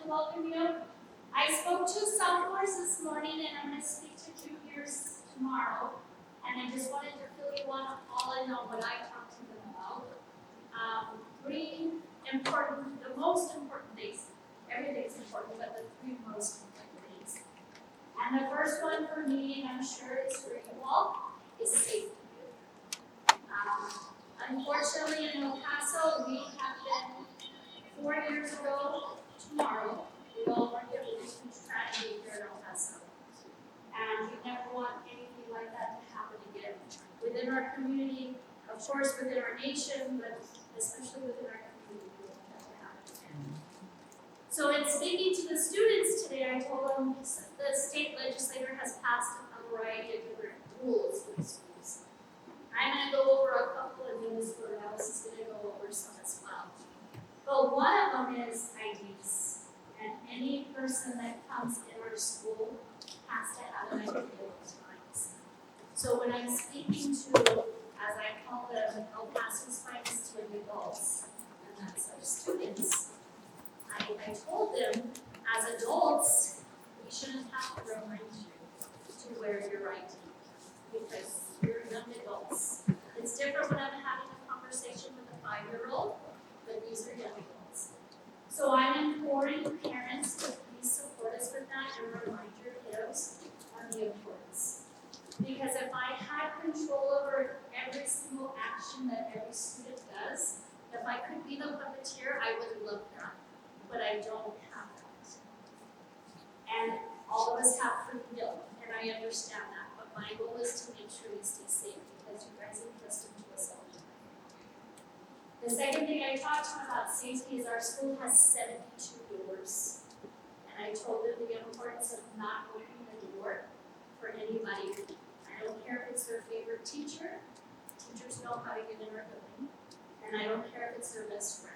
welcome you. I spoke to sophomores this morning and I'm going to speak to juniors tomorrow. And I just wanted to fill you all in on what I talked to them about. The most important things. Everything's important, but the three most important things. And the first one for me, and I'm sure is for you all, is safety. Unfortunately, in El Paso, we have been 4 years ago tomorrow. We all were given a huge tragedy here in El Paso. And we never want anything like that to happen again. Within our community, of course within our nation, but especially within our community, we want that to happen again. So in speaking to the students today, I told them the state legislature has passed a variety of different rules for the schools. I'm going to go over a couple of these for Alice is going to go over some as well. But one of them is IDs. And any person that comes in our school has to have an ID at all times. So when I'm speaking to, as I call them, El Paso's finest twin adults, and that's our students, I told them, as adults, we shouldn't have to remind you to wear your ID because you're young adults. It's different when I'm having a conversation with a 5-year-old, but these are young adults. So I'm imploring parents to please support us with that and remind your kiddos of the importance. Because if I had control over every single action that every student does, if I could be the puppeteer, I would love that. But I don't have that. And all of us have free will, and I understand that. But my goal is to make sure we stay safe because you guys entrusted to us all. The second thing I talked to them about safety is our school has 72 doors. And I told them the importance of not opening the door for anybody. I don't care if it's their favorite teacher. Teachers know how to get in our building. And I don't care if it's their best friend.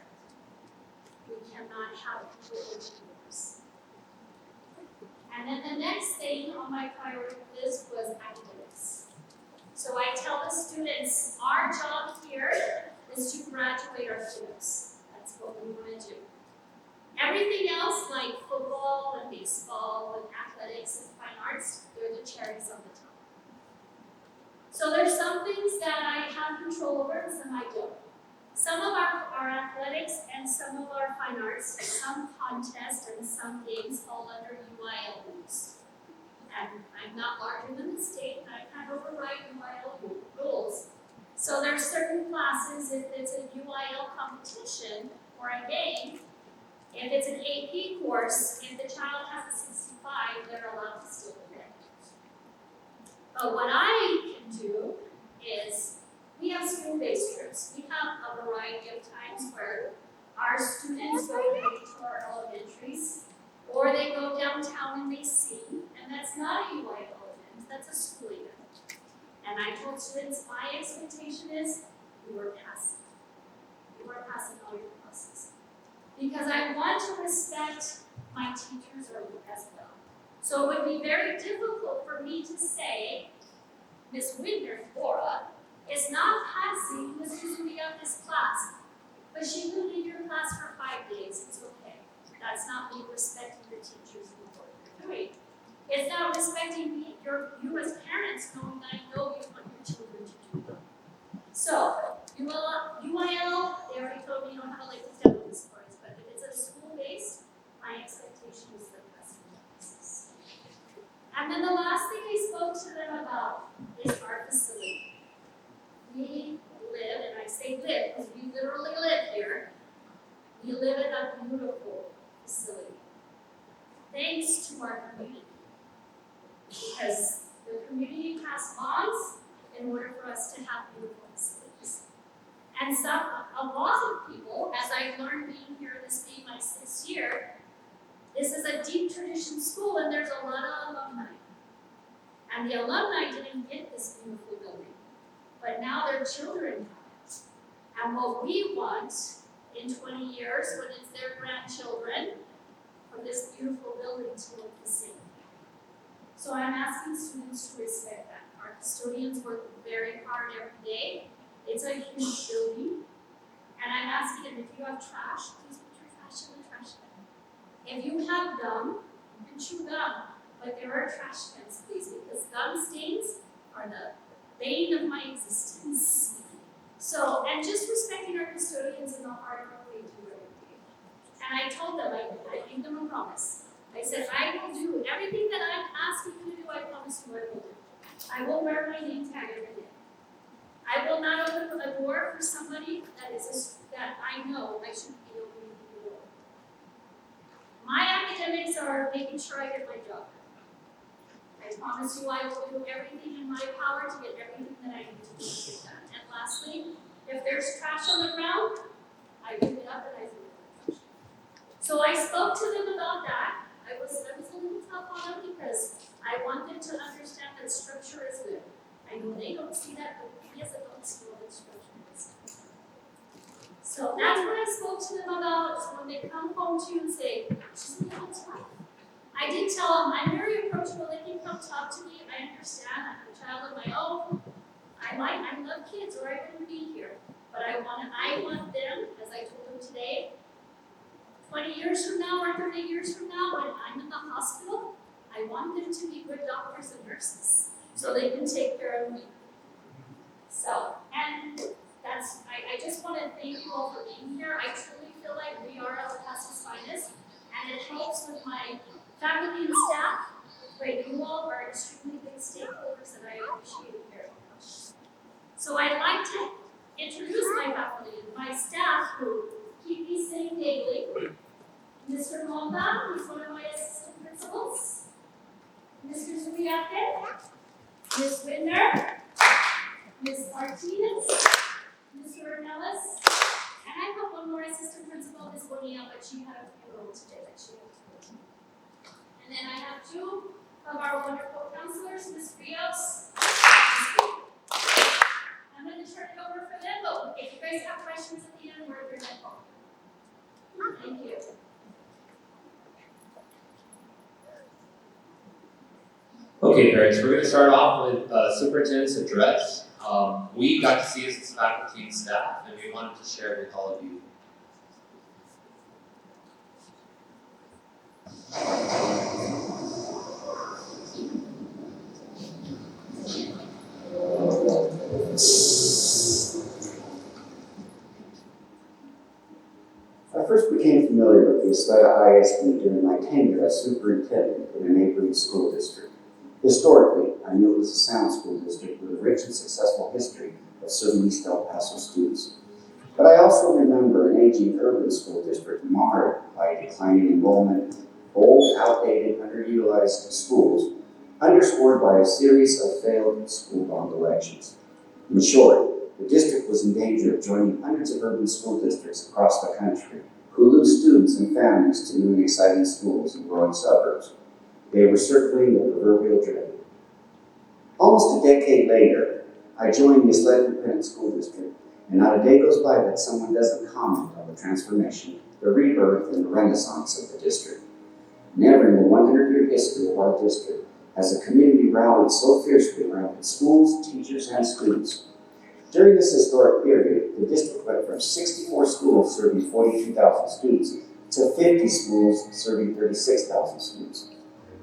We cannot have people open doors. And then the next thing on my priority list was academics. So I tell the students, our job here is to graduate our students. That's what we want to do. Everything else, like football and baseball and athletics and fine arts, they're the cherries on the top. So there's some things that I have control over and some I don't. Some of our athletics and some of our fine arts, some contests and some games fall under UIL rules. And I'm not larger than the state, and I can't override UIL rules. So there's certain classes, if it's a UIL competition or a game, if it's an AP course, if the child has a 65, they're allowed to still play. But what I can do is, we have school-based trips. We have a variety of times where our students go to our elementaries, or they go downtown and they sing, and that's not a UIL event, that's a school event. And I told students, my expectation is, you are passing. You are passing all your classes. Because I want to respect my teachers as well. So it would be very difficult for me to say, Ms. Widner, Laura, is not passing Ms. Suzuki of this class, but she will leave your class for 5 days. It's okay. That's not me respecting your teachers and what you're doing. It's not respecting you as parents, knowing that I know you want your children to do them. So, UIL, they already told me you don't have to lay this down on this points, but if it's a school-based, my expectation is the best in classes. And then the last thing I spoke to them about is our facility. We live, and I say live because we literally live here, we live in a beautiful facility. Thanks to our community. Because the community passed laws in order for us to have beautiful facilities. And a lot of people, as I learned being here, this being my 6th year, this is a deep tradition school and there's a lot of alumni. And the alumni didn't get this beautiful building, but now their children have it. And what we want in 20 years, when it's their grandchildren, for this beautiful building to look the same. So I'm asking students to respect that. Our custodians work very hard every day. It's a huge building. And I'm asking them, if you have trash, please put your trash in the trash bin. If you gum, you can chew gum, but there are trash cans, please, because gum stains are the bane of my existence. So, and just respecting our custodians and the hard work they do every day. And I told them, I gave them a promise. I said, I will do everything that I'm asking you to do, I promise you I will do. I will wear my name tag every day. I will not open a door for somebody that I know I shouldn't be opening the door. My academics are making sure I get my job. I promise you I will do everything in my power to get everything that I need to do to get done. And lastly, if there's trash on the ground, I pick it up and I throw it in the trash. So I spoke to them about that. I was a little tough on them because I want them to understand that structure is good. I know they don't see that, but we as adults know that structure is good. So that's what I spoke to them about. So when they come home to you and say, she's a little tough. I did tell them, I'm very approachable. They can come talk to me. I understand. I'm a child of my own. I love kids or I wouldn't be here. But I want them, as I told them today, 20 years from now or 30 years from now, when I'm in the hospital, I want them to be good doctors and nurses so they can take care of me. So, and I just want to thank you all for being here. I truly feel like we are El Paso's finest, and it helps with my faculty and staff, but you all are extremely big stakeholders, and I appreciate it very much. So I'd like to introduce my faculty and my staff who keep me sane daily. Mr. Monta, who's one of my assistant principals. Mr. Zuriate, Ms. Winder, Ms. Martinez, Mr. Ornelas, and I have one more assistant principal, Ms. Bonilla, but she had a funeral today that she had to go to. And then I have two of our wonderful counselors, Ms. Rios. I'm going to turn it over for them, but if you guys have questions at the end, we're going to call. Thank you. Okay, parents, we're going to start off with superintendent's address. We got to see as faculty and staff, and we wanted to share with all of you. I first became familiar with the Estrella ISD during my tenure as superintendent in a neighboring school district. Historically, I knew it was a sound school district with a rich and successful history of serving East El Paso students. But I also remember an aging urban school district marred by declining enrollment, old, outdated, underutilized schools, underscored by a series of failed school bond elections. In short, the district was in danger of joining hundreds of urban school districts across the country who lose students and families to new and exciting schools in growing suburbs. They were circling the proverbial drain. Almost a decade later, I joined the Estrella Independent School District, and not a day goes by that someone doesn't comment on the transformation, the rebirth, and the renaissance of the district. Never in the 100-year history of our district has a community rallied so fiercely around its schools, teachers, and students. During this historic period, the district went from 64 schools serving 42,000 students to 50 schools serving 36,000 students.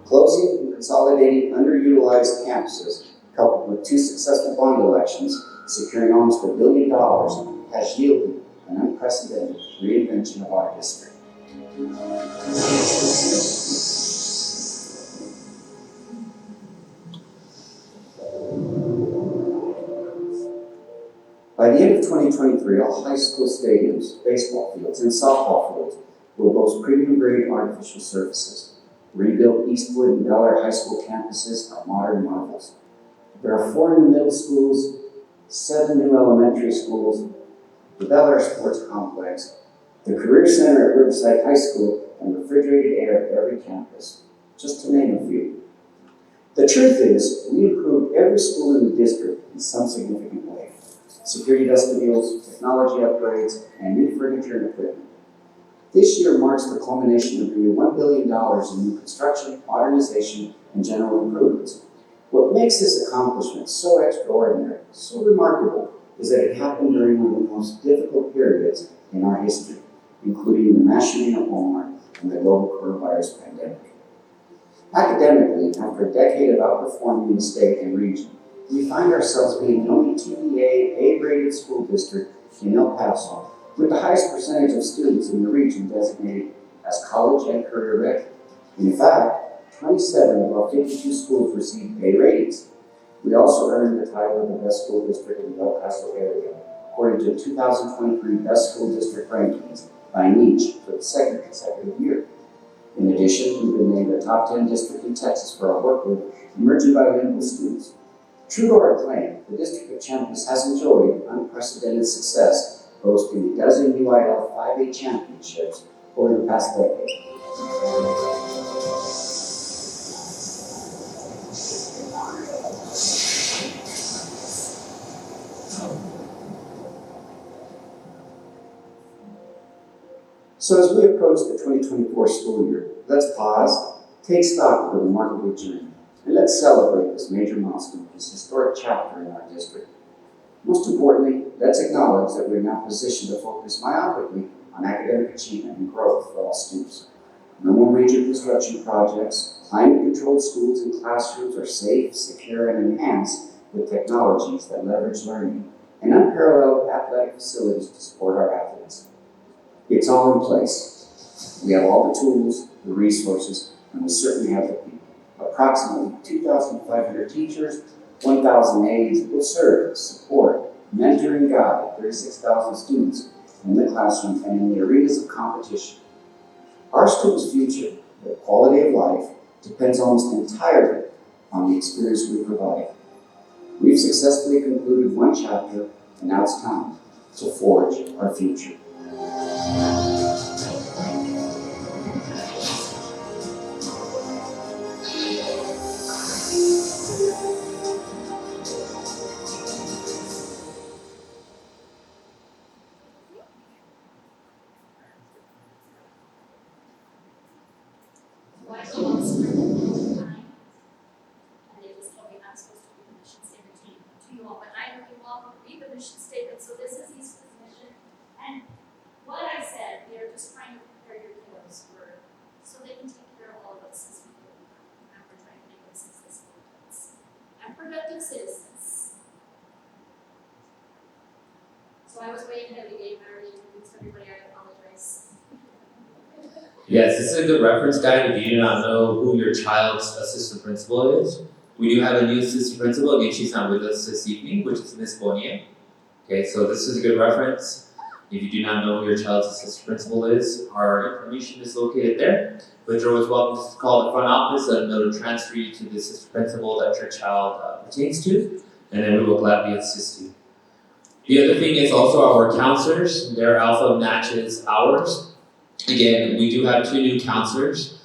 Closing and consolidating underutilized campuses, coupled with two successful bond elections, securing almost $1 billion, has yielded an unprecedented reinvention of our district. By the end of 2023, all high school stadiums, baseball fields, and softball fields will boast premium-grade artificial surfaces. Rebuilt Eastwood and Bel Air high school campuses are modern marvels. There are 4 new middle schools, 7 new elementary schools, the Bel Air Sports Complex, the Career Center at Riverside High School, and refrigerated air at every campus, just to name a few. The truth is, we improved every school in the district in some significant way. Security vestibules, technology upgrades, and new furniture and equipment. This year marks the culmination of nearly $1 billion in new construction, modernization, and general improvements. What makes this accomplishment so extraordinary, so remarkable, is that it happened during one of the most difficult periods in our history, including the mass shooting of Walmart, and the global coronavirus pandemic. Academically, after a decade of outperforming the state and region, we find ourselves being the only TDA A-rated school district in El Paso with the highest percentage of students in the region designated as college and career ready. In fact, 27 of our 52 schools received A ratings. We also earned the title of the best school district in the El Paso area, according to 2023 Best School District rankings by Niche for the second consecutive year. In addition, we've been named a top 10 district in Texas for our work with emerging bilingual students. True to our claim, the District of Champions has enjoyed unprecedented success, boasting a dozen UIL 5A championships over the past decade. So as we approach the 2024 school year, let's pause, take stock of the remarkable journey, and let's celebrate this major milestone, this historic chapter in our district. Most importantly, let's acknowledge that we're now positioned to focus myopically on academic achievement and growth for all students. No more major construction projects, climate-controlled schools and classrooms are safe, secure, and enhanced with technologies that leverage learning, and unparalleled athletic facilities to support our athletes. It's all in place. We have all the tools, the resources, and we certainly have the people. Approximately 2,500 teachers, 1,000 aides will serve, support, mentor, and guide 36,000 students in the classroom and in the arenas of competition. Our students' future, their quality of life, depends almost entirely on the experience we provide. We've successfully concluded one chapter, and now it's time to forge our future. So I go on spring all the time, and they just told me I'm supposed to read the mission statement to you all, but I really want to read the mission statement, so this is Eastwood's mission. And what I said, they're just trying to prepare your kiddos for, so they can take care of all of us as we go, and we're trying to make them successful adults and productive citizens. So I was way ahead of the game, I already introduced everybody, I apologize. Yes, this is a good reference guide if you do not know who your child's assistant principal is. We do have a new assistant principal. Again, she's not with us this evening, which is Ms. Bonnier. Okay, so this is a good reference. If you do not know who your child's assistant principal is, our information is located there. But you're always welcome to call the front office and they'll transfer you to the assistant principal that your child pertains to, and then we will gladly assist you. The other thing is also our counselors. Their alpha matches ours. Again, we do have two new counselors.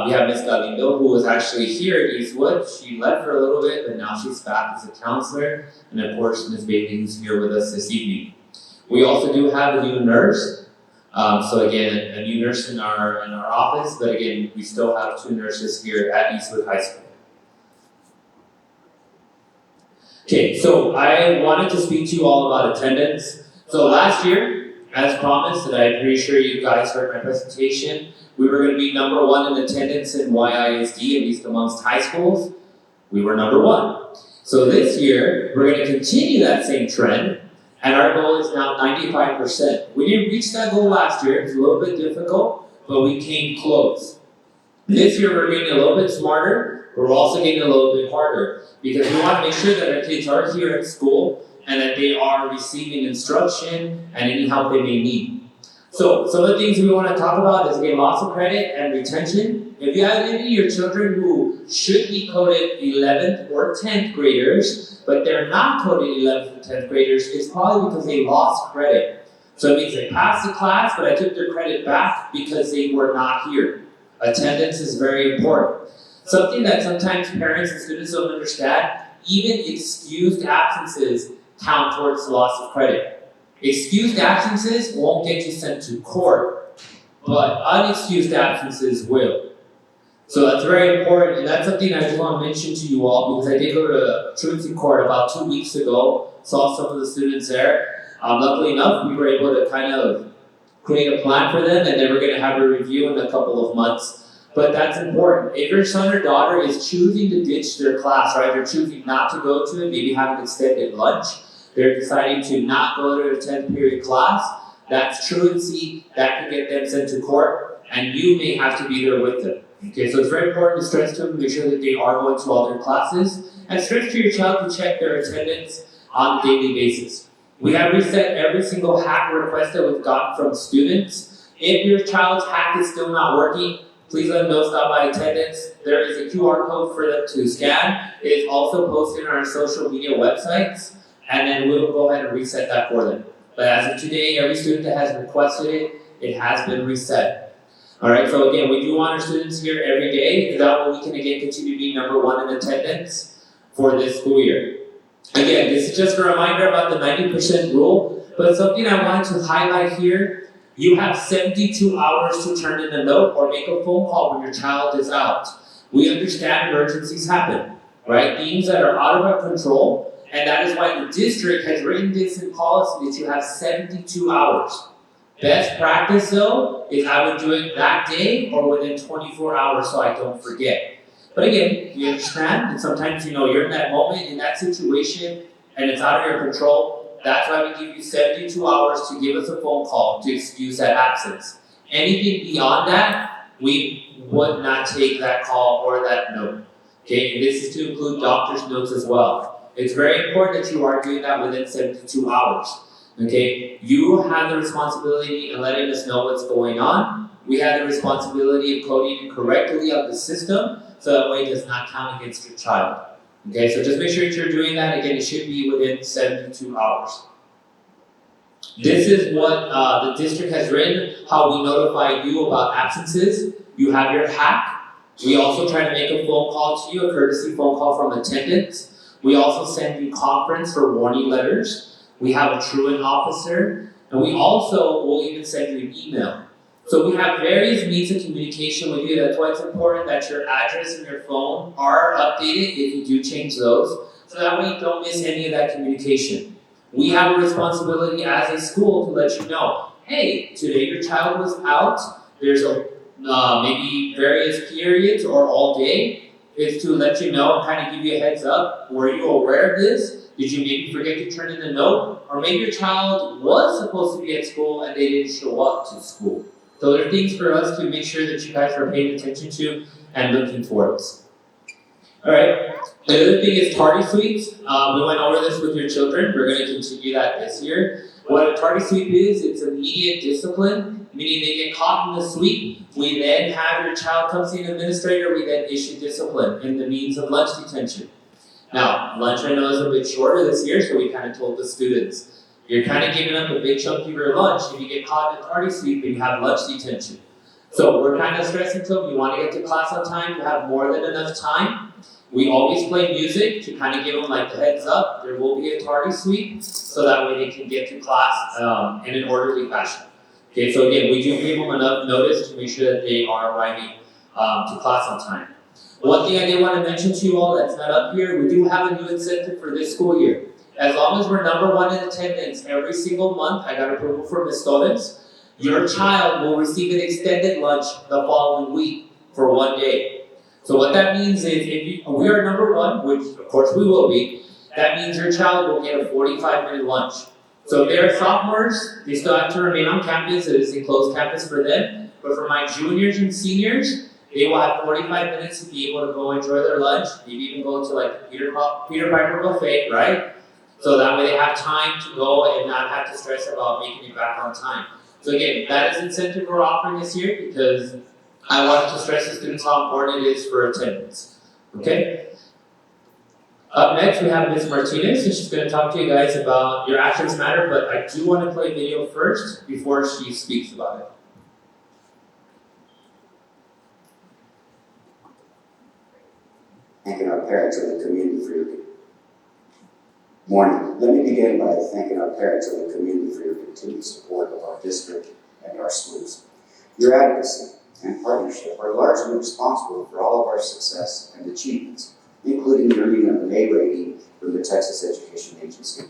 We have Ms. Galindo, who was actually here at Eastwood. She left for a little bit, but now she's back as a counselor. And of course, Ms. Bailey, who's here with us this evening. We also do have a new nurse. So again, a new nurse in our office, but again, we still have two nurses here at Eastwood High School. Okay, so I wanted to speak to you all about attendance. So last year, as promised, and I'm pretty sure you guys heard my presentation, we were going to be number one in attendance in YISD, at least amongst high schools. We were number one. So this year, we're going to continue that same trend, and our goal is now 95%. We didn't reach that goal last year, it was a little bit difficult, but we came close. This year, we're getting a little bit smarter, but we're also getting a little bit harder, because we want to make sure that our kids are here at school, and that they are receiving instruction and any help they may need. So, some of the things we want to talk about is again, loss of credit and retention. If you have any of your children who should be coded 11th or 10th graders, but they're not coded 11th or 10th graders, it's probably because they lost credit. So it means they passed the class, but I took their credit back because they were not here. Attendance is very important. Something that sometimes parents and students don't understand, even excused absences count towards loss of credit. Excused absences won't get you sent to court, but unexcused absences will. So that's very important, and that's something I just want to mention to you all because I did go to truancy court about 2 weeks ago, saw some of the students there. Luckily enough, we were able to kind of create a plan for them, and then we're gonna have a review in a couple of months. But that's important. If your son or daughter is choosing to ditch their class, right? They're choosing not to go to it, maybe have an extended lunch. They're deciding to not go to a 10th period class. That's truancy. That could get them sent to court, and you may have to be there with them. Okay, so it's very important to stress to them, make sure that they are going to all their classes, and stress to your child to check their attendance on a daily basis. We have reset every single hack request that we've gotten from students. If your child's hack is still not working, please let them know, stop by attendance. There is a QR code for them to scan. It is also posted on our social media websites, and then we will go ahead and reset that for them. But as of today, every student that has requested it, it has been reset. Alright, so again, we do want our students here every day, because that way we can again continue to be number one in attendance for this school year. Again, this is just a reminder about the 90% rule, but something I wanted to highlight here. You have 72 hours to turn in a note or make a phone call when your child is out. We understand emergencies happen, right? Things that are out of our control, and that is why the district has written this in policy that you have 72 hours. Best practice though is I would do it that day or within 24 hours so I don't forget. But again, we understand that sometimes you're in that moment, in that situation, and it's out of your control. That's why we give you 72 hours to give us a phone call to excuse that absence. Anything beyond that, we would not take that call or that note. Okay, and this is to include doctor's notes as well. It's very important that you are doing that within 72 hours. Okay, you have the responsibility in letting us know what's going on. We have the responsibility of coding it correctly on the system, so that way it does not count against your child. Okay, so just make sure that you're doing that. Again, it should be within 72 hours. This is what the district has written, how we notify you about absences. You have your hack. We also try to make a phone call to you, a courtesy phone call from attendance. We also send you conference or warning letters. We have a truant officer, and we also will even send you an email. So we have various means of communication with you. That's why it's important that your address and your phone are updated if you do change those, so that way you don't miss any of that communication. We have a responsibility as a school to let you know, hey, today your child was out. There's maybe various periods or all day. It's to let you know and kind of give you a heads up. Were you aware of this? Did you maybe forget to turn in the note? Or maybe your child was supposed to be at school and they didn't show up to school. So there are things for us to make sure that you guys are paying attention to and looking towards. Alright, the other thing is tardy sweeps. We went over this with your children. We're going to continue that this year. What a tardy sweep is, it's immediate discipline, meaning they get caught in the sweep. We then have your child come see an administrator. We then issue discipline in the means of lunch detention. Now, lunch I know is a bit shorter this year, so we kind of told the students, you're kind of giving up a big chunk of your lunch if you get caught in a tardy sweep and you have lunch detention. So we're kind of stressing to them, you want to get to class on time, you have more than enough time. We always play music to kind of give them like the heads up, there will be a tardy sweep, so that way they can get to class in an orderly fashion. Okay, so again, we do give them enough notice to make sure that they are arriving to class on time. One thing I did want to mention to you all that's not up here, we do have a new incentive for this school year. As long as we're number one in attendance every single month, I got approval from Ms. Stolens, your child will receive an extended lunch the following week for 1 day. So what that means is if we are number one, which of course we will be, that means your child will get a 45-minute lunch. So if they're sophomores, they still have to remain on campus. It is a closed campus for them. But for my juniors and seniors, they will have 45 minutes to be able to go enjoy their lunch, maybe even go to like the Peter Piper buffet, right? So that way they have time to go and not have to stress about making it back on time. So again, that is incentive we're offering this year because I wanted to stress to students how important it is for attendance. Okay? Up next we have Ms. Martinez, and she's going to talk to you guys about your actions matter, but I do want to play video first before she speaks about it. Thanking our parents and the community for your morning. Let me begin by thanking our parents and the community for your continued support of our district and our schools. Your advocacy and partnership are largely responsible for all of our success and achievements, including earning an A rating from the Texas Education Agency.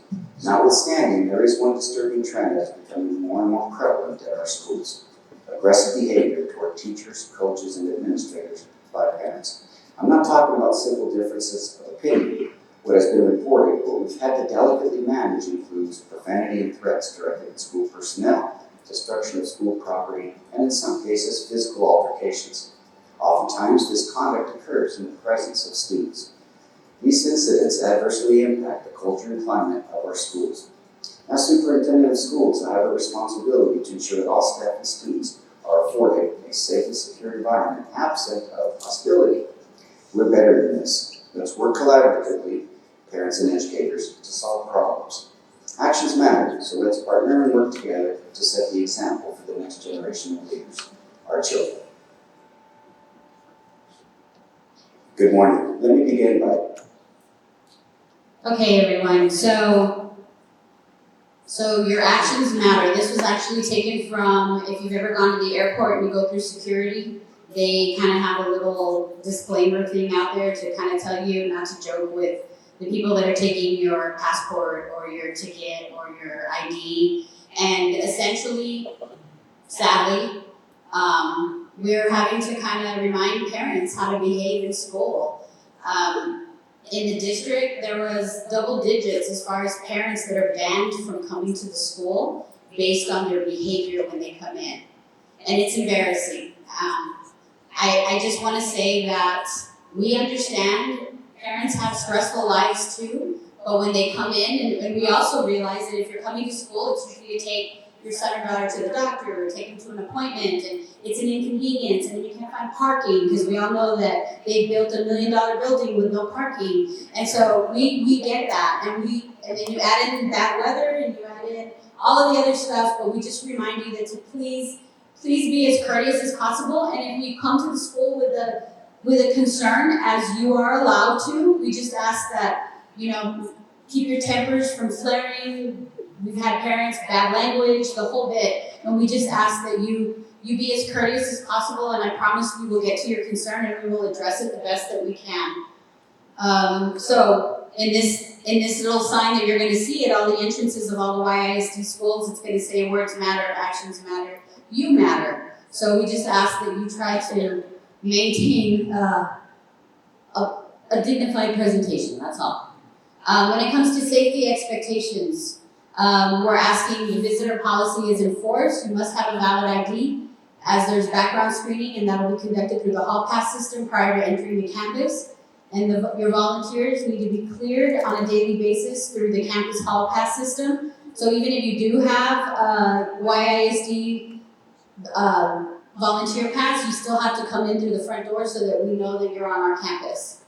Notwithstanding, there is one disturbing trend that is becoming more and more prevalent at our schools: aggressive behavior toward teachers, coaches, and administrators by parents. I'm not talking about simple differences of opinion. What has been reported, what we've had to delicately manage, includes profanity and threats directed at school personnel, destruction of school property, and in some cases, physical altercations. Oftentimes, this conduct occurs in the presence of students. These incidents adversely impact the culture and climate of our schools. As superintendent of schools, I have a responsibility to ensure that all staff and students are afforded a safe and secure environment absent of hostility. We're better than this. Let's work collaboratively, parents and educators, to solve problems. Actions matter, so let's partner and work together to set the example for the next generation of leaders, our children. Good morning. Let me begin by Okay, everyone, so your actions matter. This was actually taken from, if you've ever gone to the airport and you go through security, they kind of have a little disclaimer thing out there to kind of tell you not to joke with the people that are taking your passport or your ticket or your ID. And essentially, sadly, we're having to kind of remind parents how to behave in school. In the district, there was double digits as far as parents that are banned from coming to the school based on their behavior when they come in. And it's embarrassing. I just want to say that we understand parents have stressful lives too, but when they come in, and we also realize that if you're coming to school, it's usually to take your son or daughter to the doctor or take them to an appointment, and it's an inconvenience, and then you can't find parking because we all know that they built $1 million building with no parking, and so we get that, and then you add in bad weather and you add in all of the other stuff, but we just remind you that to please be as courteous as possible, and if you come to the school with a concern, as you are allowed to, we just ask that, keep your tempers from flaring. We've had parents, bad language, the whole bit, and we just ask that you be as courteous as possible, and I promise we will get to your concern and we will address it the best that we can. So in this little sign that you're going to see at all the entrances of all the YISD schools, it's going to say words matter, actions matter, you matter. So we just ask that you try to maintain a dignified presentation, that's all. When it comes to safety expectations, we're asking the visitor policy is enforced. You must have a valid ID, as there's background screening, and that will be conducted through the hall pass system prior to entering the campus. And your volunteers need to be cleared on a daily basis through the campus hall pass system. So even if you do have a YISD volunteer pass, you still have to come in through the front door so that we know that you're on our campus.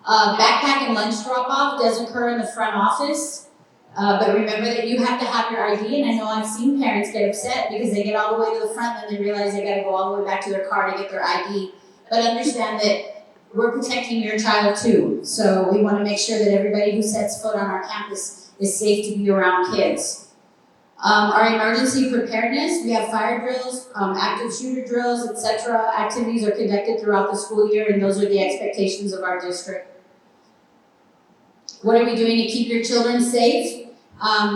Backpack and lunch drop-off does occur in the front office. But remember that you have to have your ID, and I know I've seen parents get upset because they get all the way to the front and then they realize they gotta go all the way back to their car to get their ID. But understand that we're protecting your child too. So we wanna make sure that everybody who sets foot on our campus is safe to be around kids. Our emergency preparedness, we have fire drills, active shooter drills, etc. Activities are conducted throughout the school year, and those are the expectations of our district. What are we doing to keep your children safe?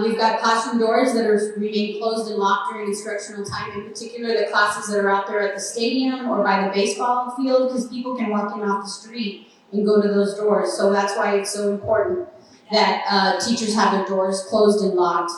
We've got classroom doors that are remain closed and locked during instructional time, in particular the classes that are out there at the stadium or by the baseball field, because people can walk in off the street and go to those doors. So that's why it's so important that teachers have their doors closed and locked.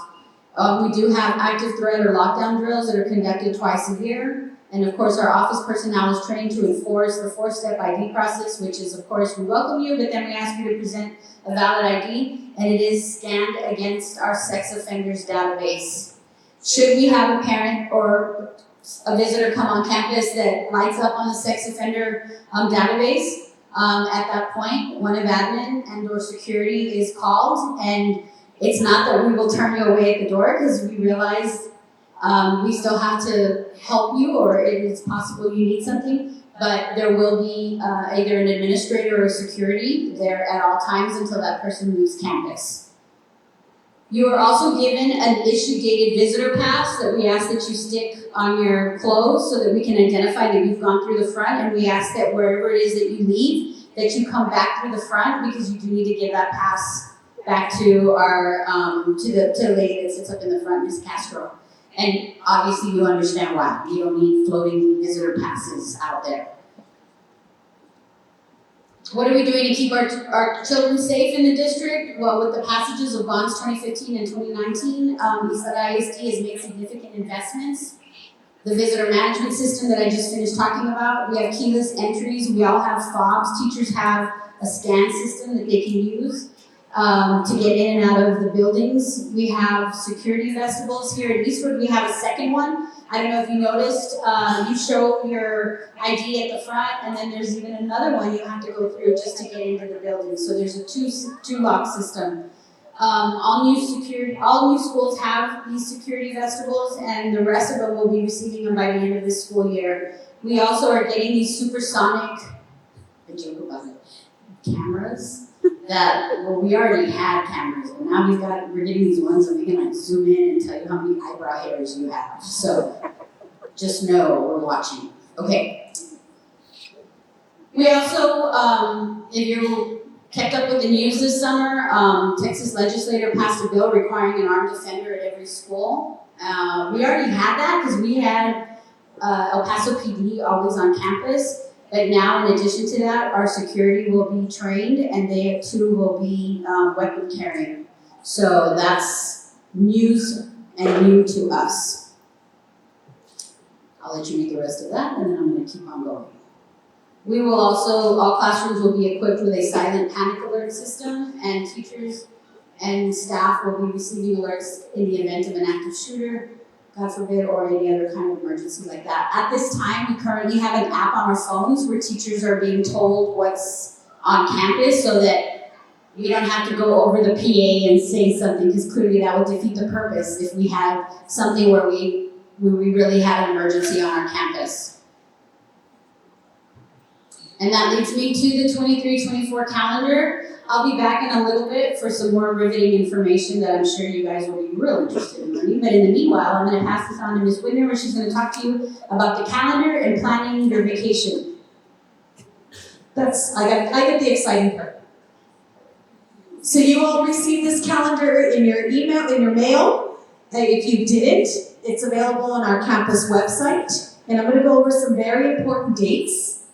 We do have active threat or lockdown drills that are conducted twice a year. And of course, our office personnel is trained to enforce the 4-step ID process, which is, of course, we welcome you, but then we ask you to present a valid ID, and it is scanned against our sex offenders database. Should we have a parent or a visitor come on campus that lights up on the sex offender database, at that point, one of admin and or security is called, and it's not that we will turn you away at the door, because we realize we still have to help you, or it is possible you need something, but there will be either an administrator or security there at all times until that person leaves campus. You are also given an issue-dated visitor pass that we ask that you stick on your clothes so that we can identify that you've gone through the front, and we ask that wherever it is that you leave, that you come back through the front, because you do need to give that pass back to our, to the lady that sits up in the front, Ms. Castro. And obviously you understand why. You don't need floating visitor passes out there. What are we doing to keep our children safe in the district? Well, with the passages of bonds 2015 and 2019, he said ISD has made significant investments. The visitor management system that I just finished talking about, we have keyless entries, we all have fobs, teachers have a scan system that they can use to get in and out of the buildings. We have security vestibules here at Eastwood. We have a second one. I don't know if you noticed, you show your ID at the front, and then there's even another one you have to go through just to get into the building. So there's a two lock system. All new schools have these security vestibules, and the rest of them will be receiving them by the end of this school year. We also are getting these supersonic, I joke about it, cameras that, well, we already had cameras, but now we're getting these ones that we can like zoom in and tell you how many eyebrow hairs you have. So just know we're watching. Okay. We also, if you kept up with the news this summer, Texas legislator passed a bill requiring an armed defender at every school. We already had that because we had El Paso PD always on campus. But now, in addition to that, our security will be trained, and they too will be weapon carrying. So that's news and new to us. I'll let you read the rest of that, and then I'm going to keep on going. We will also, all classrooms will be equipped with a silent panic alert system, and teachers and staff will be receiving alerts in the event of an active shooter, God forbid, or any other kind of emergency like that. At this time, we currently have an app on our phones where teachers are being told what's on campus so that we don't have to go over the PA and say something, because clearly that would defeat the purpose if we had something where we really had an emergency on our campus. And that leads me to the 23-24 calendar. I'll be back in a little bit for some more riveting information that I'm sure you guys will be really interested in learning. But in the meanwhile, I'm going to pass this on to Ms. Widner, where she's going to talk to you about the calendar and planning your vacation. I get the exciting part. So you all received this calendar in your email, in your mail. If you didn't, it's available on our campus website. And I'm going to go over some very important dates.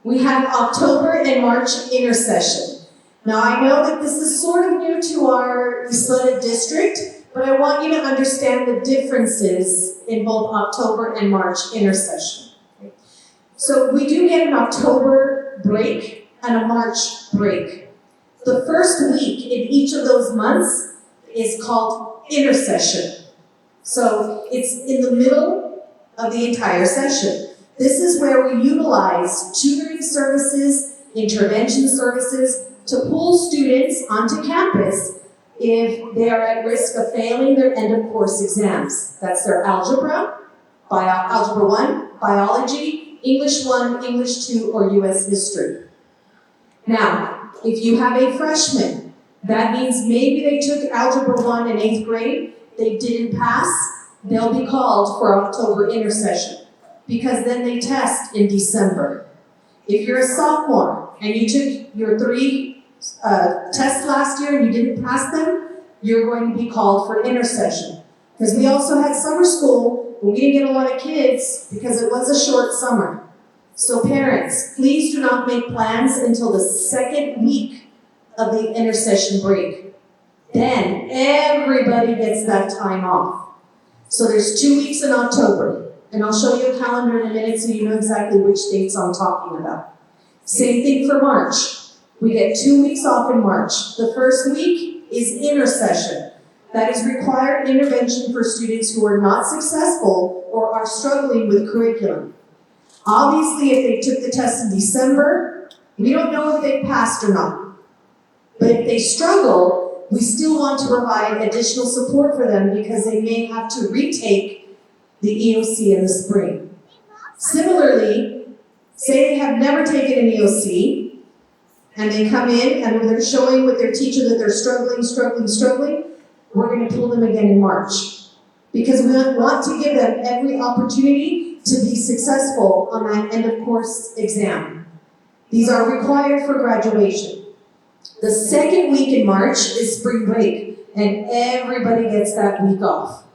We have October and March intersession. Now I know that this is sort of new to our Isleta district, but I want you to understand the differences in both October and March intersession. So we do get an October break and a March break. The first week in each of those months is called intersession. So it's in the middle of the entire session. This is where we utilize tutoring services, intervention services to pull students onto campus if they are at risk of failing their end of course exams. That's their algebra, algebra 1, biology, English 1, English 2, or US history. Now, if you have a freshman, that means maybe they took algebra 1 in 8th grade, they didn't pass, they'll be called for October intersession, because then they test in December. If you're a sophomore and you took your 3 tests last year and you didn't pass them, you're going to be called for intersession. Because we also had summer school, but we didn't get a lot of kids because it was a short summer. So parents, please do not make plans until the second week of the intersession break. Then everybody gets that time off. So there's 2 weeks in October, and I'll show you a calendar in a minute so you know exactly which dates I'm talking about. Same thing for March. We get 2 weeks off in March. The first week is intersession. That is required intervention for students who are not successful or are struggling with curriculum. Obviously, if they took the test in December, we don't know if they passed or not. But if they struggle, we still want to provide additional support for them because they may have to retake the EOC in the spring. Similarly, say they have never taken an EOC, and they come in and they're showing with their teacher that they're struggling, we're going to pull them again in March. Because we want to give them every opportunity to be successful on that end of course exam. These are required for graduation. The second week in March is spring break, and everybody gets that week off.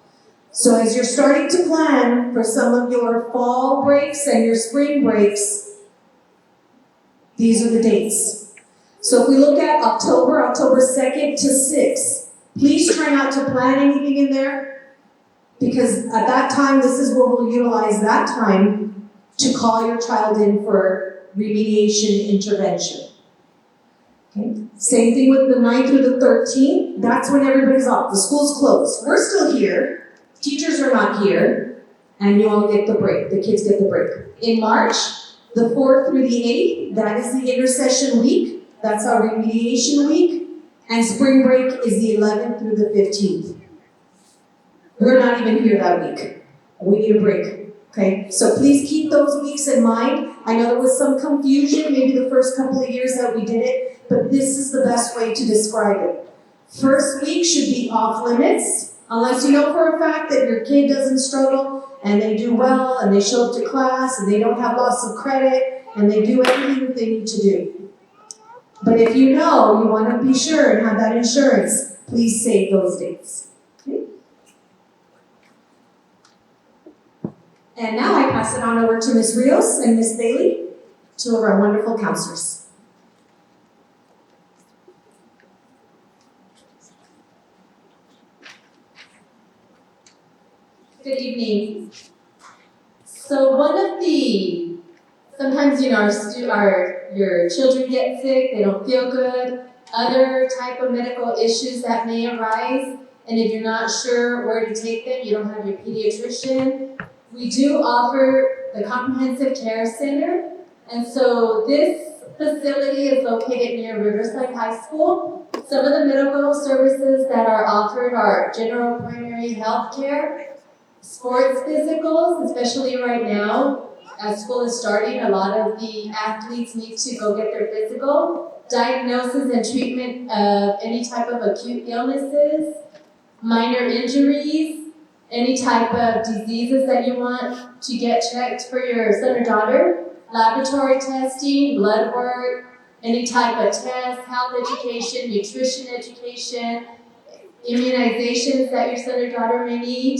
So as you're starting to plan for some of your fall breaks and your spring breaks, these are the dates. So if we look at October 2nd to 6th, please try not to plan anything in there, because at that time, this is where we'll utilize that time to call your child in for remediation intervention. Okay. Same thing with the 9th through the 13th, that's when everybody's off. The school's closed. We're still here, teachers are not here, and you all get the break, the kids get the break. In March, the 4th through the 8th, that is the intercession week, that's our remediation week, and spring break is the 11th through the 15th. We're not even here that week. We need a break, okay? So please keep those weeks in mind. I know there was some confusion, maybe the first couple of years that we did it, but this is the best way to describe it. First week should be off limits, unless you know for a fact that your kid doesn't struggle and they do well and they show up to class and they don't have loss of credit and they do everything that they need to do. But if you know, you want to be sure and have that insurance, please save those dates. Okay? And now I pass it on over to Ms. Rios and Ms. Bailey, two of our wonderful counselors. Good evening. So sometimes your children get sick, they don't feel good, other type of medical issues that may arise, and if you're not sure where to take them, you don't have your pediatrician. We do offer the Comprehensive Care Center, and so this facility is located near Riverside High School. Some of the medical services that are offered are general primary health care, sports physicals, especially right now, as school is starting, a lot of the athletes need to go get their physical, diagnosis and treatment of any type of acute illnesses, minor injuries, any type of diseases that you want to get checked for your son or daughter, laboratory testing, blood work, any type of test, health education, nutrition education, immunizations that your son or daughter may need,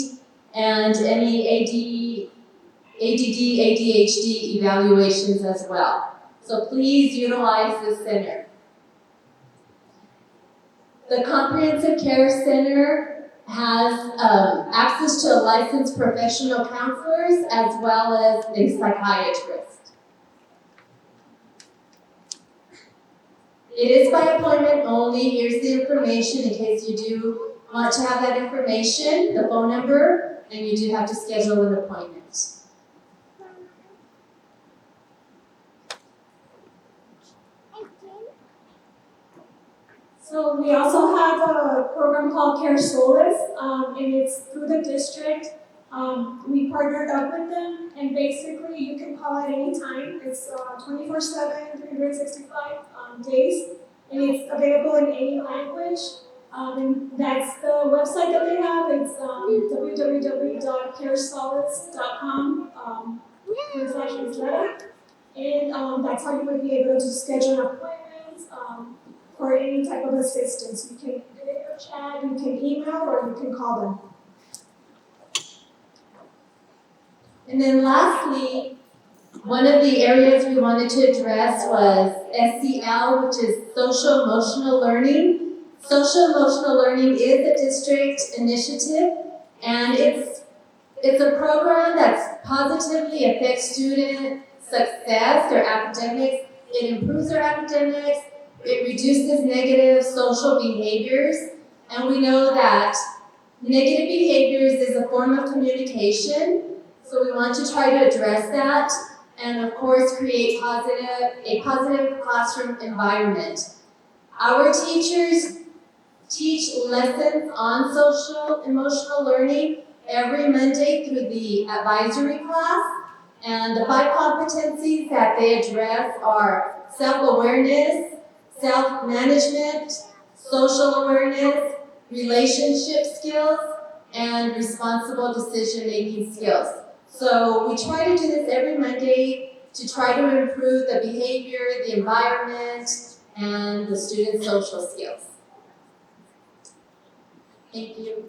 and any ADD, ADHD evaluations as well. So please utilize this center. The Comprehensive Care Center has access to licensed professional counselors as well as a psychiatrist. It is by appointment only. Here's the information in case you do want to have that information, the phone number, and you do have to schedule an appointment. So we also have a program called Care Solace, and it's through the district. We partnered up with them, and basically you can call at any time. It's 24/7, 365 days, and it's available in any language. And that's the website that they have. It's www.caresolace.com/newsletter, and that's how you would be able to schedule an appointment for any type of assistance. You can video chat, you can email, or you can call them. And then lastly, one of the areas we wanted to address was SEL, which is social emotional learning. Social emotional learning is a district initiative, and it's a program that positively affects student success, their academics. It improves their academics. It reduces negative social behaviors, and we know that negative behaviors is a form of communication, so we want to try to address that, and of course create a positive classroom environment. Our teachers teach lessons on social emotional learning every Monday through the advisory class, and the 5 competencies that they address are self-awareness, self-management, social awareness, relationship skills, and responsible decision-making skills. So we try to do this every Monday to try to improve the behavior, the environment, and the students' social skills. Thank you.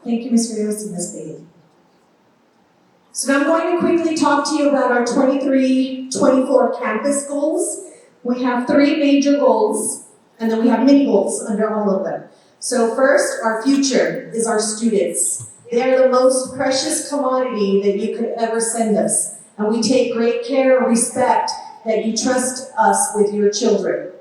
Thank you, Ms. Rios and Ms. Bailey. So now I'm going to quickly talk to you about our 23-24 campus goals. We have 3 major goals, and then we have mini goals under all of them. So first, our future is our students. They are the most precious commodity that you could ever send us, and we take great care and respect that you trust us with your children.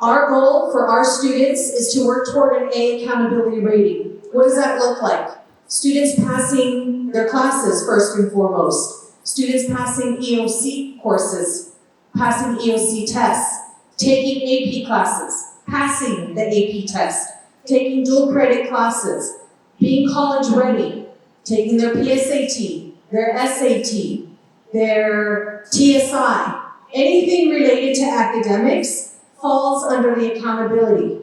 Our goal for our students is to work toward an A accountability rating. What does that look like? Students passing their classes first and foremost. Students passing EOC courses, passing EOC tests, taking AP classes, passing the AP test, taking dual credit classes, being college ready, taking their PSAT, their SAT, their TSI. Anything related to academics falls under the accountability.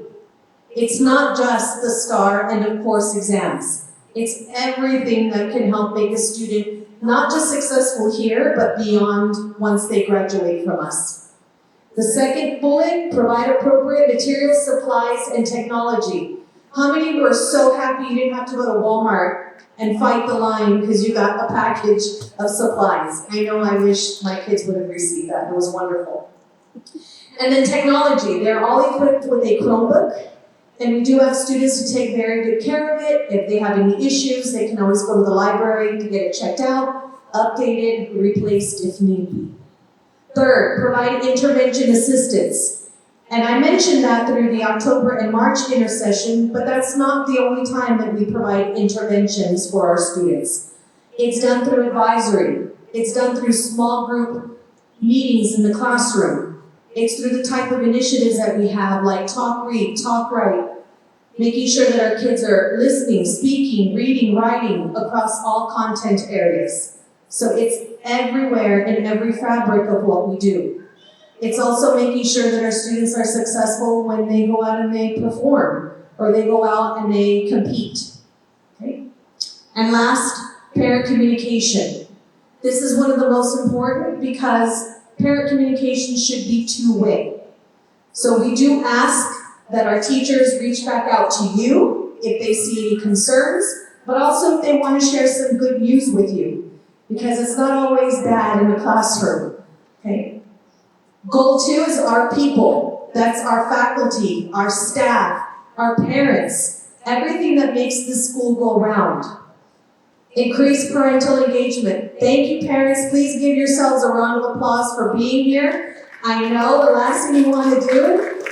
It's not just the STAR and of course exams. It's everything that can help make a student not just successful here, but beyond once they graduate from us. The second bullet, provide appropriate materials, supplies, and technology. How many of you are so happy you didn't have to go to Walmart and fight the line because you got a package of supplies? I know I wish my kids would have received that. It was wonderful. And then technology. They're all equipped with a Chromebook. And we do have students who take very good care of it. If they have any issues, they can always go to the library to get it checked out, updated, replaced if need be. Third, provide intervention assistance. And I mentioned that through the October and March intersession, but that's not the only time that we provide interventions for our students. It's done through advisory. It's done through small group meetings in the classroom. It's through the type of initiatives that we have, like Talk Read, Talk Write, making sure that our kids are listening, speaking, reading, writing across all content areas. So it's everywhere in every fabric of what we do. It's also making sure that our students are successful when they go out and they perform, or they go out and they compete. Okay? And last, parent communication. This is one of the most important because parent communication should be two-way. So we do ask that our teachers reach back out to you if they see any concerns, but also if they want to share some good news with you, because it's not always bad in the classroom. Okay? Goal 2 is our people. That's our faculty, our staff, our parents, everything that makes this school go round. Increase parental engagement. Thank you, parents. Please give yourselves a round of applause for being here. I know the last thing you want to do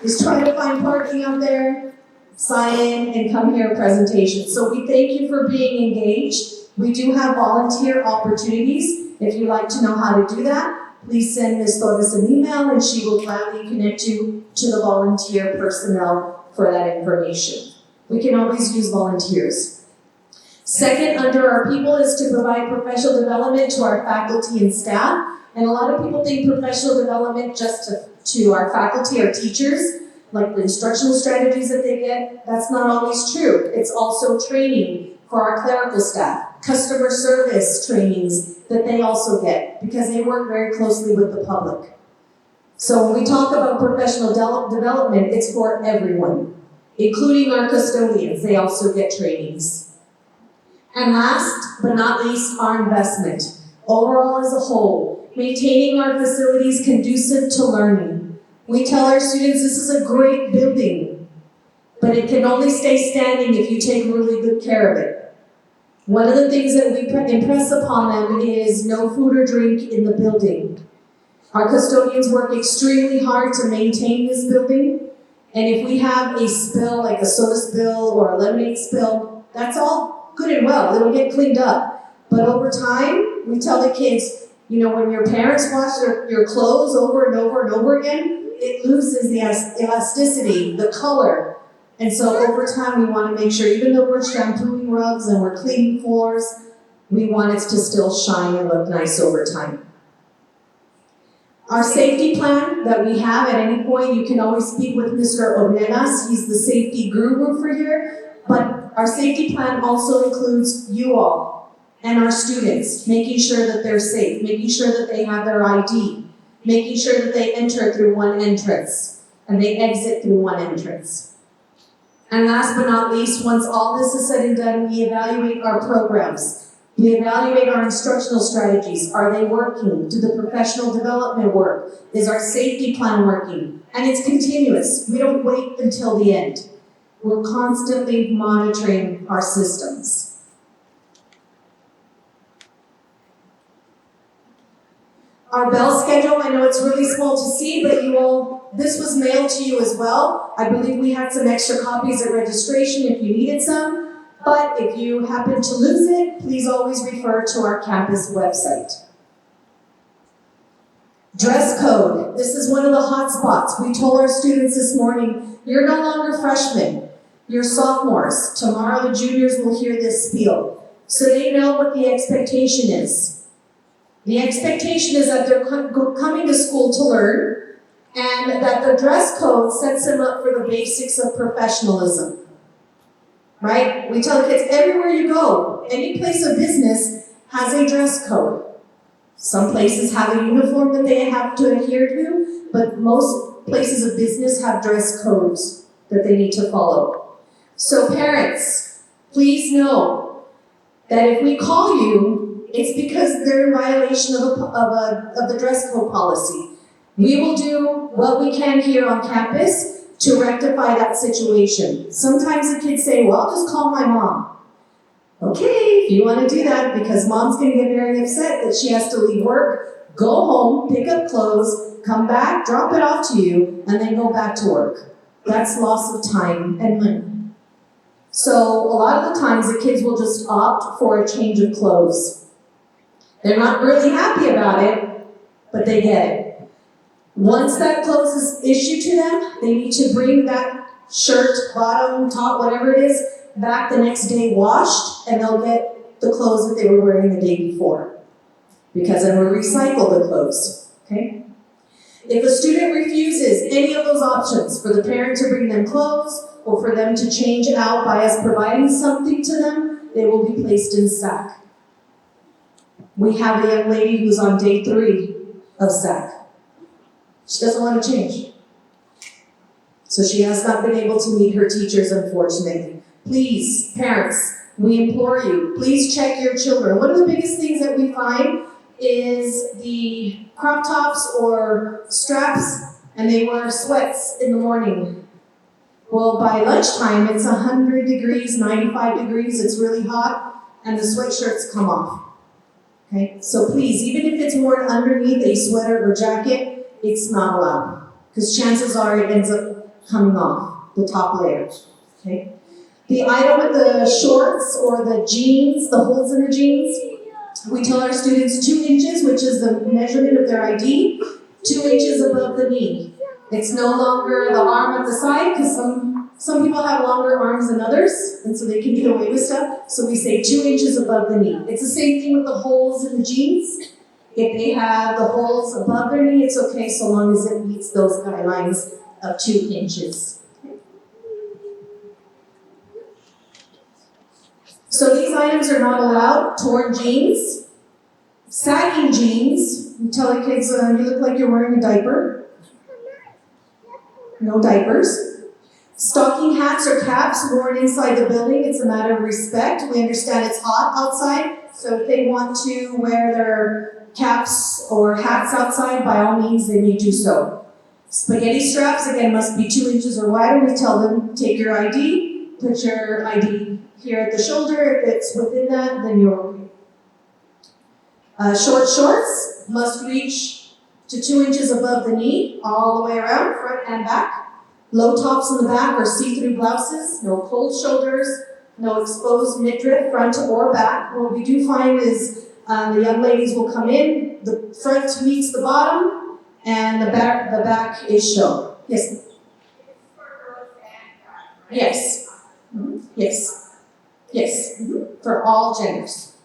is try to find parking out there, sign in, and come hear a presentation. So we thank you for being engaged. We do have volunteer opportunities. If you'd like to know how to do that, please send Ms. Torres an email and she will gladly connect you to the volunteer personnel for that information. We can always use volunteers. Second, under our people is to provide professional development to our faculty and staff. And a lot of people think professional development just to our faculty or teachers, like the instructional strategies that they get. That's not always true. It's also training for our clerical staff, customer service trainings that they also get because they work very closely with the public. So when we talk about professional development, it's for everyone, including our custodians. They also get trainings. And last but not least, our investment. Overall as a whole, maintaining our facilities conducive to learning. We tell our students this is a great building, but it can only stay standing if you take really good care of it. One of the things that we impress upon them is no food or drink in the building. Our custodians work extremely hard to maintain this building, and if we have a spill, like a soda spill or a lemonade spill, that's all good and well, it'll get cleaned up. But over time, we tell the kids, when your parents wash your clothes over and over and over again, it loses the elasticity, the color. And so over time, we want to make sure, even though we're shampooing rugs and we're cleaning floors, we want it to still shine and look nice over time. Our safety plan that we have at any point, you can always speak with Mr. Ornelas, he's the safety guru for here, but our safety plan also includes you all. and our students, making sure that they're safe, making sure that they have their ID, making sure that they enter through one entrance and they exit through one entrance. And last but not least, once all this is said and done, we evaluate our programs. We evaluate our instructional strategies. Are they working? Do the professional development work? Is our safety plan working? And it's continuous. We don't wait until the end. We're constantly monitoring our systems. Our bell schedule, I know it's really small to see, but this was mailed to you as well. I believe we had some extra copies at registration if you needed some. But if you happen to lose it, please always refer to our campus website. Dress code. This is one of the hot spots. We told our students this morning, you're no longer freshmen, you're sophomores. Tomorrow the juniors will hear this spiel. So they know what the expectation is. The expectation is that they're coming to school to learn, and that the dress code sets them up for the basics of professionalism. Right? We tell kids everywhere you go, any place of business has a dress code. Some places have a uniform that they have to adhere to, but most places of business have dress codes that they need to follow. So parents, please know that if we call you, it's because they're in violation of the dress code policy. We will do what we can here on campus to rectify that situation. Sometimes the kids say, well, I'll just call my mom. Okay, if you want to do that, because mom's going to get very upset that she has to leave work, go home, pick up clothes, come back, drop it off to you, and then go back to work. That's loss of time and money. So a lot of the times the kids will just opt for a change of clothes. They're not really happy about it, but they get it. Once that clothes is issued to them, they need to bring that shirt, bottom, top, whatever it is, back the next day washed, and they'll get the clothes that they were wearing the day before. Because then we'll recycle the clothes, okay? If a student refuses any of those options, for the parent to bring them clothes, or for them to change out by us providing something to them, they will be placed in SAC. We have a young lady who's on day 3 of SAC. She doesn't want to change. So she has not been able to meet her teachers, unfortunately. Please, parents, we implore you, please check your children. One of the biggest things that we find is the crop tops or straps, and they wear sweats in the morning. Well, by lunchtime, it's 100 degrees, 95 degrees, it's really hot, and the sweatshirts come off. Okay, so please, even if it's worn underneath a sweater or jacket, it's not allowed. Because chances are it ends up coming off, the top layer. Okay? The item with the shorts or the jeans, the holes in the jeans, we tell our students 2 inches, which is the measurement of their ID, 2 inches above the knee. It's no longer the arm at the side, because some people have longer arms than others, and so they can get away with stuff. So we say 2 inches above the knee. It's the same thing with the holes in the jeans. If they have the holes above their knee, it's okay so long as it meets those guidelines of 2 inches. So these items are not allowed. Torn jeans, sagging jeans. You tell the kids, you look like you're wearing a diaper. No diapers. Stocking hats or caps worn inside the building, it's a matter of respect. We understand it's hot outside, so if they want to wear their caps or hats outside, by all means, they may do so. Spaghetti straps, again, must be 2 inches or wider. We tell them, take your ID, put your ID here at the shoulder. If it's within that, then you're okay. Short shorts must reach to 2 inches above the knee, all the way around, front and back. Low tops in the back or see-through blouses, no cold shoulders, no exposed midriff, front or back. What we do find is the young ladies will come in, the front meets the bottom, and the back is shown. Yes? Yes. Mm-hmm. Yes. Yes. Mm-hmm. For all genders.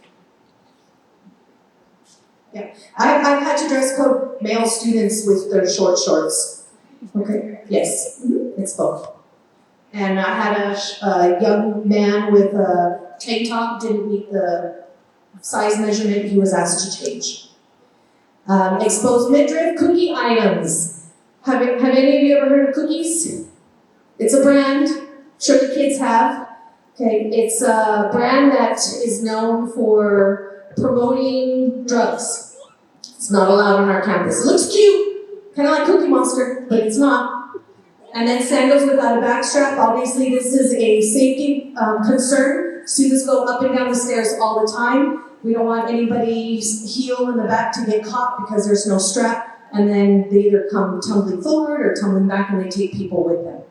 Yeah. I've had to dress code male students with their short shorts. Okay, yes, it's both. And I had a young man with a tank top, didn't meet the size measurement he was asked to change. Exposed midriff cookie items. Have any of you ever heard of cookies? It's a brand, I'm sure the kids have. Okay, it's a brand that is known for promoting drugs. It's not allowed on our campus. It looks cute, kind of like Cookie Monster, but it's not. And then sandals without a backstrap. Obviously, this is a safety concern. Students go up and down the stairs all the time. We don't want anybody's heel in the back to get caught because there's no strap, and then they either come tumbling forward or tumbling back and they take people with them.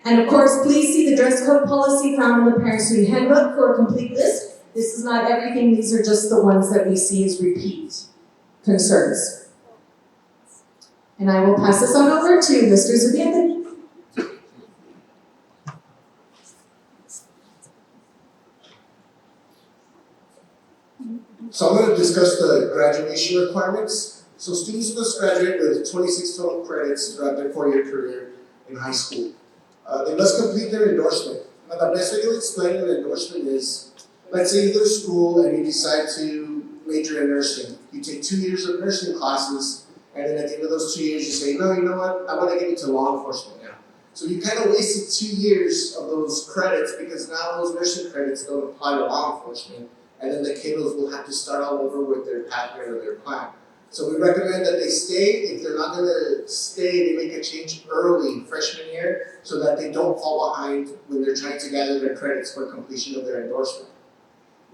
And of course, please see the dress code policy found in the Parent Student Handbook for a complete list. This is not everything, these are just the ones that we see as repeat concerns. And I will pass this on over to Mr. Zubieta. So I'm going to discuss the graduation requirements. So students must graduate with 26 total credits throughout their 4-year career in high school. They must complete their endorsement. Now the best way to explain an endorsement is, let's say you go to school and you decide to major in nursing. You take 2 years of nursing classes, and then at the end of those 2 years you say, no, you know what, I want to get into law enforcement now. So you kind of wasted 2 years of those credits because now those nursing credits don't apply to law enforcement. And then the kiddos will have to start all over with their pathway or their plan. So we recommend that they stay. If they're not going to stay, they make a change early, freshman year, so that they don't fall behind when they're trying to gather their credits for completion of their endorsement.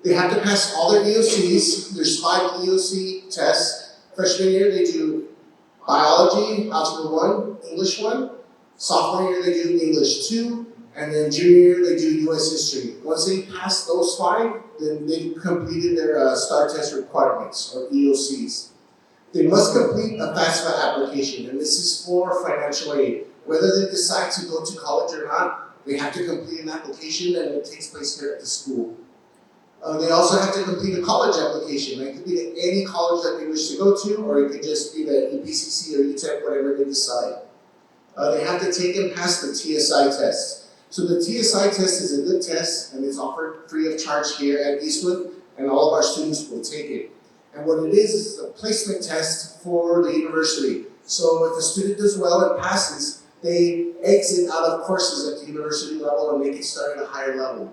They have to pass all their EOCs. There's 5 EOC tests. Freshman year, they do biology, algebra 1, English 1. Sophomore year, they do English 2. And then junior year, they do U.S. history. Once they pass those 5, then they've completed their STAR test requirements, or EOCs. They must complete a FAFSA application, and this is for financial aid. Whether they decide to go to college or not, they have to complete an application, and it takes place here at the school. They also have to complete a college application. It could be to any college that they wish to go to, or it could just be the EPCC or UTEP, whatever they decide. They have to take and pass the TSI test. So the TSI test is a good test, and it's offered free of charge here at Eastwood, and all of our students will take it. And what it is a placement test for the university. So if a student does well and passes, they exit out of courses at the university level and they can start at a higher level.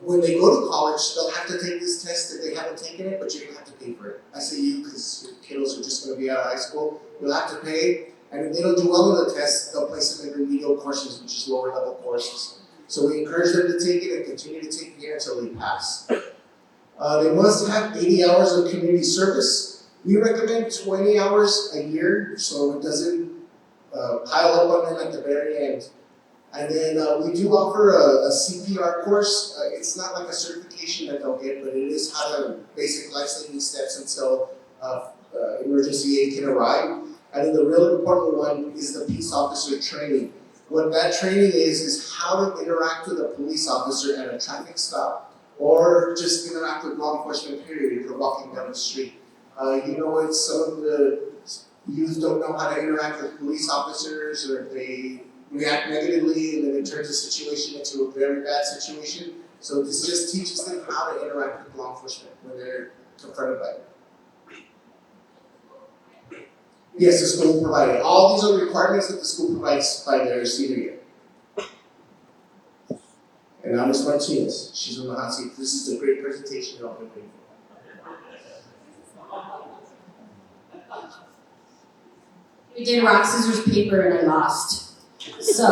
When they go to college, they'll have to take this test if they haven't taken it, but you don't have to pay for it. I say you because your kiddos are just going to be out of high school. You'll have to pay. And if they don't do well on the test, they'll place them in remedial courses, which is lower level courses. So we encourage them to take it and continue to take it here until they pass. They must have 80 hours of community service. We recommend 20 hours a year, so it doesn't pile up on them at the very end. And then we do offer a CPR course. It's not like a certification that they'll get, but it is how to basic life-saving steps until emergency aid can arrive. And then the real important one is the peace officer training. What that training is how to interact with a police officer at a traffic stop, or just interact with law enforcement, period, if you're walking down the street. It's some of the youth don't know how to interact with police officers, or they react negatively, and then it turns a situation into a very bad situation. So this just teaches them how to interact with law enforcement when they're confronted by it. Yes, the school will provide it. All these are requirements that the school provides by their senior year. And now Ms. Martinez, she's on the hot seat. This is a great presentation you've all been waiting for. We did rock, scissors, paper, and I lost. So,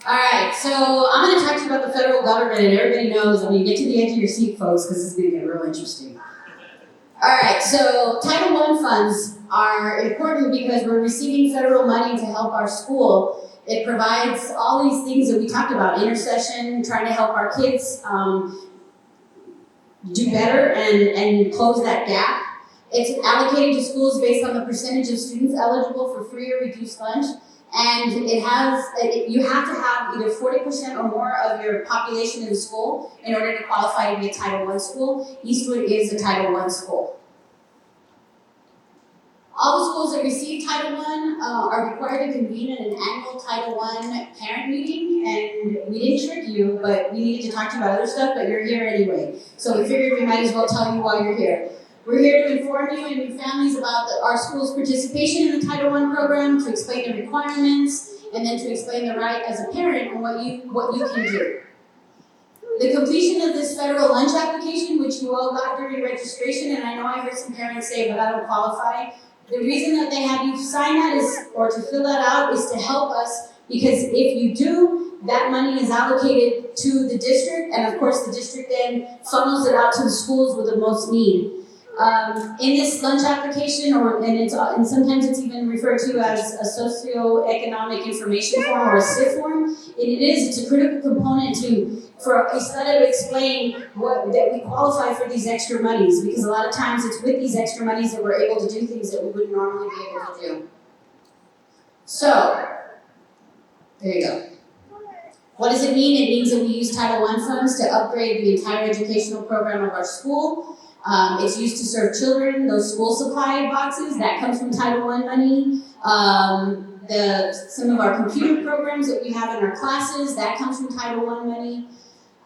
alright, so I'm going to talk to you about the federal government, and everybody knows when you get to the edge of your seat, folks, because this is going to get real interesting. Alright, so Title I funds are important because we're receiving federal money to help our school. It provides all these things that we talked about, intercession, trying to help our kids do better and close that gap. It's allocated to schools based on the percentage of students eligible for free or reduced lunch. And you have to have either 40% or more of your population in the school in order to qualify to be a Title I school. Eastwood is a Title I school. All the schools that receive Title I are required to convene an annual Title I parent meeting, and we didn't trick you, but we needed to talk to you about other stuff, but you're here anyway. So we figured we might as well tell you why you're here. We're here to inform you and your families about our school's participation in the Title I program, to explain the requirements, and then to explain the right as a parent and what you can do. The completion of this federal lunch application, which you all got during registration, and I know I heard some parents say, but I don't qualify. The reason that they have you sign that is, or to fill that out, is to help us, because if you do, that money is allocated to the district, and of course the district then funnels it out to the schools with the most need. In this lunch application, and sometimes it's even referred to as a socioeconomic information form or a SIF form, it's a critical component for us to explain that we qualify for these extra monies, because a lot of times it's with these extra monies that we're able to do things that we wouldn't normally be able to do. So, there you go. What does it mean? It means that we use Title I funds to upgrade the entire educational program of our school. It's used to serve children, those school supply boxes, that comes from Title I money. Some of our computer programs that we have in our classes, that comes from Title I money.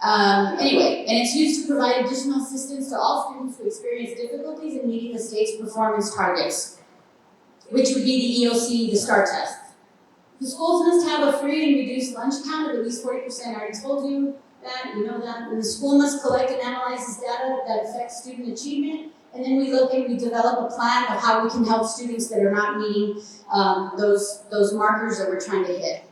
Anyway, and it's used to provide additional assistance to all students who experience difficulties in meeting the state's performance targets, which would be the EOC, the STAR test. The schools must have a free and reduced lunch count of at least 40%. I already told you that, you know that. And the school must collect and analyze this data that affects student achievement. And then we look and we develop a plan of how we can help students that are not meeting those markers that we're trying to hit.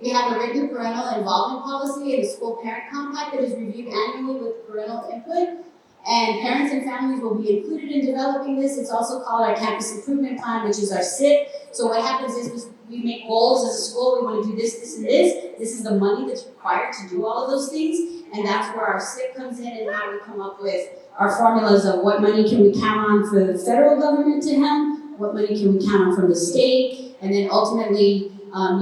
We have a written parental involvement policy and a school parent compact that is reviewed annually with parental input. And parents and families will be included in developing this. It's also called our campus improvement plan, which is our SIP. So what happens is we make goals as a school. We want to do this, this, and this. This is the money that's required to do all of those things. And that's where our SIP comes in, and how we come up with our formulas of what money can we count on for the federal government to help, what money can we count on from the state, and then ultimately,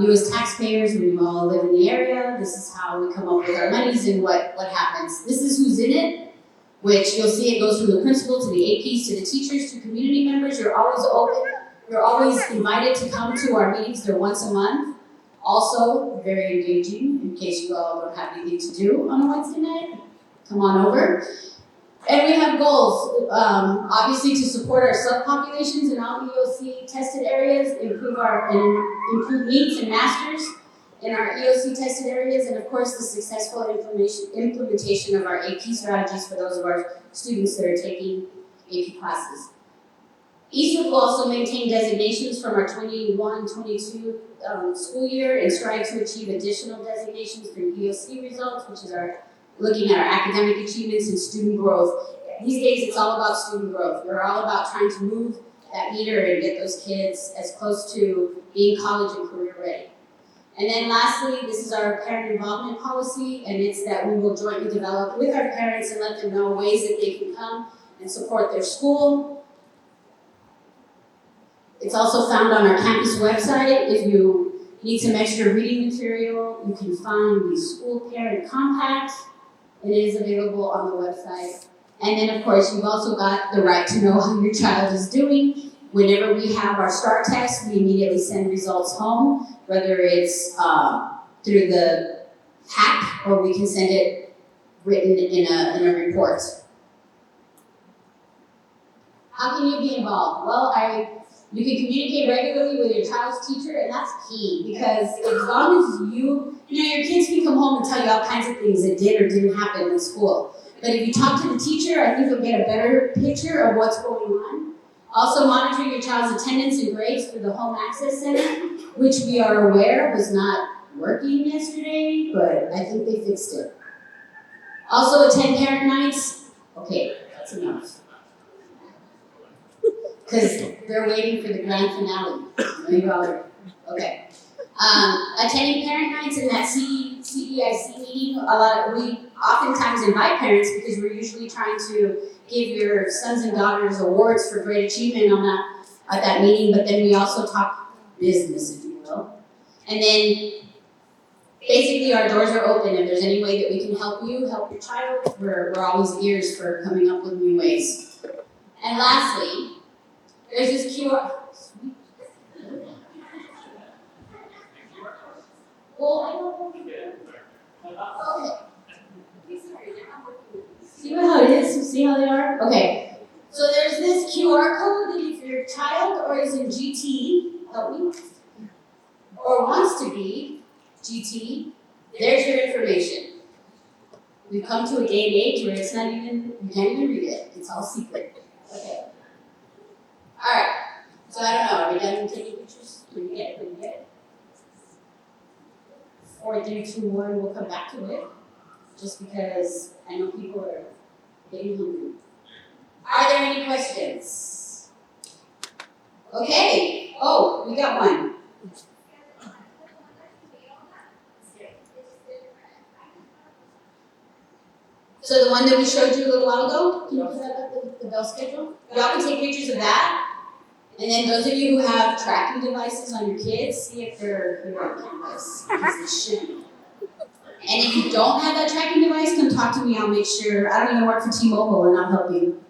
you as taxpayers, when you all live in the area, this is how we come up with our monies and what happens. This is who's in it, which you'll see it goes from the principal to the APs to the teachers to community members. You're always open. You're always invited to come to our meetings. They're once a month. Also, very engaging, in case you all don't have anything to do on a Wednesday night. Come on over. And we have goals, obviously to support our subpopulations in all EOC tested areas, improve needs and masters in our EOC tested areas, and of course the successful implementation of our AP strategies for those of our students that are taking AP classes. ESOP will also maintain designations from our 21-22 school year and strive to achieve additional designations through EOC results, which is looking at our academic achievements and student growth. These days it's all about student growth. We're all about trying to move that meter and get those kids as close to being college and career ready. And then lastly, this is our parent involvement policy, and it's that we will jointly develop with our parents and let them know ways that they can come and support their school. It's also found on our campus website. If you need some extra reading material, you can find the school parent compact. It is available on the website. And then of course, you've also got the right to know how your child is doing. Whenever we have our STAR test, we immediately send results home, whether it's through the hack or we can send it written in a report. How can you be involved? Well, you can communicate regularly with your child's teacher, and that's key, because as long as your kids can come home and tell you all kinds of things that did or didn't happen in school. But if you talk to the teacher, I think you'll get a better picture of what's going on. Also, monitoring your child's attendance and grades through the Home Access Center, which we are aware was not working yesterday, but I think they fixed it. Also, attend parent nights. Okay, that's enough. Because they're waiting for the grand finale. Okay. Attending parent nights and that CEIC meeting, we oftentimes invite parents because we're usually trying to give your sons and daughters awards for great achievement at that meeting, but then we also talk business, if you will. And then basically our doors are open. If there's any way that we can help you, help your child, we're always ears for coming up with new ways. And lastly, there's this QR. Well, I don't know. Okay. See how it is? See how they are? Okay. So there's this QR code that if your child or is in GT, help me, or wants to be GT, there's your information. We've come to a day and age where it's not even, you can't even read it. It's all secret. Okay. Alright. So I don't know, are we done taking pictures? Pretty good, pretty good. 4, 3, 2, 1, we'll come back to it. Just because I know people are getting hungry. Are there any questions? Okay. Oh, we got one. So the one that we showed you a little while ago, can you put that up, the bell schedule? Y'all can take pictures of that. And then those of you who have tracking devices on your kids, see if they're here on campus, because they should be. And if you don't have that tracking device, come talk to me, I'll make sure. I don't even work for T-Mobile and I'll help you.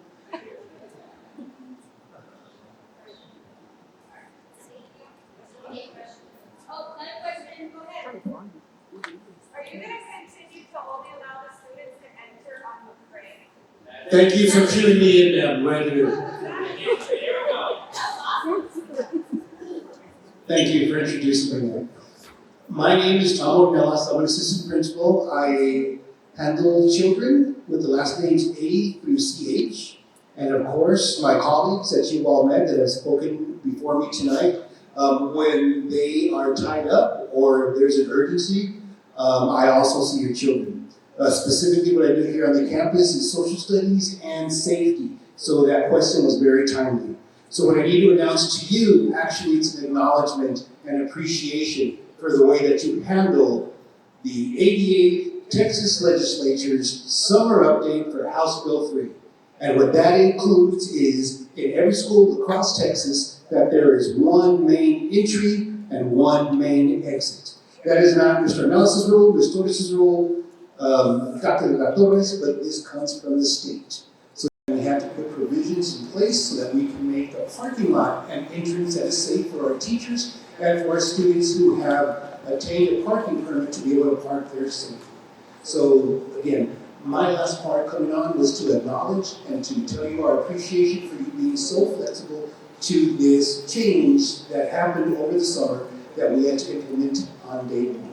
Oh, another question, go ahead. Are you gonna continue to only allow the students to enter on the break? Thank you for tuning me in, ma'am. Right here. Thank you for introducing me. My name is Tom Ornelas. I'm an assistant principal. I handle children with the last names A through CH. And of course, my colleagues that you've all met that have spoken before me tonight, when they are tied up or there's an urgency, I also see your children. Specifically, what I do here on the campus is social studies and safety. So that question was very timely. So what I need to announce to you, actually, it's an acknowledgement and appreciation for the way that you handle the 88th Texas Legislature's summer update for House Bill 3. And what that includes is, in every school across Texas, that there is one main entry and one main exit. That is not Mr. Ornelas' rule, Ms. Torres' rule, Dr. La Torres, but this comes from the state. So we have to put provisions in place so that we can make the parking lot an entrance that is safe for our teachers and for our students who have attained a parking permit to be able to park there safely. So again, my last part coming on was to acknowledge and to tell you our appreciation for you being so flexible to this change that happened over the summer that we had to implement on day one.